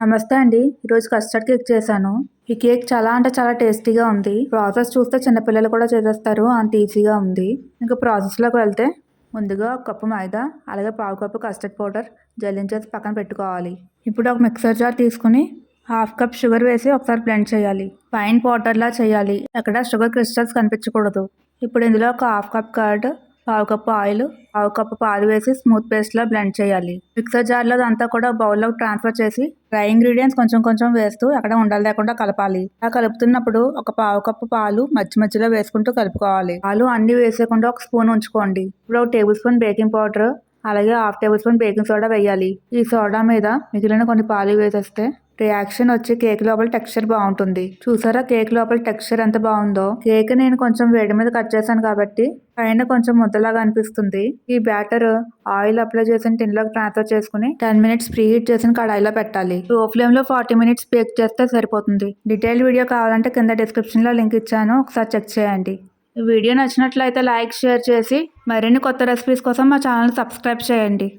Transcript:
నమస్తే అండి. ఈరోజు కస్టర్డ్ కేక్ చేశాను. ఈ కేక్ చాలా అంటే చాలా టేస్టీగా ఉంది. ప్రాసెస్ చూస్తే చిన్నపిల్లలు కూడా చేసేస్తారు. అంత ఈజీగా ఉంది. ఇంకా ప్రాసెస్‌లోకి వెళ్తే ముందుగా ఒక కప్పు మైదా, అలాగే పావు కప్పు కస్టర్డ్ పౌడర్ జల్లించేసి పక్కన పెట్టుకోవాలి. ఇప్పుడు ఒక మిక్సర్ జార్ తీసుకొని హాఫ్ కప్ షుగర్ వేసి ఒకసారి బ్లెండ్ చేయాలి. ఫైన్ పౌడర్‌లా చేయాలి. ఎక్కడ షుగర్ క్రిస్టల్స్ కనిపించకూడదు. ఇప్పుడు ఇందులో ఒక హాఫ్ కప్ కర్డ్, పావు కప్పు ఆయిల్, పావు కప్పు పాలు వేసి స్మూత్ పేస్ట్‌లా బ్లెండ్ చేయాలి. మిక్సర్ జార్‌లో అదంతా కూడా బౌల్‌లోకి ట్రాన్స్‌ఫర్ చేసి డ్రై ఇంగ్రీడియెంట్స్ కొంచెం కొంచెం వేస్తూ ఎక్కడ ఉండలు లేకుండా కలపాలి. అలా కలుపుతున్నప్పుడు ఒక పావు కప్పు పాలు మధ్య మధ్యలో వేసుకుంటూ కలుపుకోవాలి. పాలు అన్నీ వేసేయకుండా ఒక స్పూన్ ఉంచుకోండి. ఇప్పుడు ఒక టేబుల్ స్పూన్ బేకింగ్ పౌడర్, అలాగే half table spoon baking soda వేయాలి. ఈ సోడా మీద మిగిలిన కొన్ని పాలు వేసేస్తే రియాక్షన్ వచ్చి కేక్ లోపల టెక్స్చర్ బాగుంటుంది. చూసారా కేక్ లోపల టెక్స్చర్ ఎంత బాగుందో. కేక్ నేను కొంచెం వేడి మీద కట్ చేశాను కాబట్టి పైన కొంచెం ముద్దలాగా అనిపిస్తుంది. ఈ బ్యాటర్ ఆయిల్ అప్లై చేసిన టిన్ లోకి ట్రాన్స్ఫర్ చేసుకుని 10 మినిట్స్ ప్రీ హీట్ చేసిన కడాయిలో పెట్టాలి. లో ఫ్లేమ్ లో 40 మినిట్స్ బేక్ చేస్తే సరిపోతుంది. డీటెయిల్ వీడియో కావాలంటే కింద డిస్క్రిప్షన్ లో లింక్ ఇచ్చాను, ఒకసారి చెక్ చేయండి. ఈ వీడియో నచ్చినట్లయితే లైక్, షేర్ చేసి మరిన్ని కొత్త రెసిపీస్ కోసం మా ఛానల్ సబ్స్క్రైబ్ చేయండి.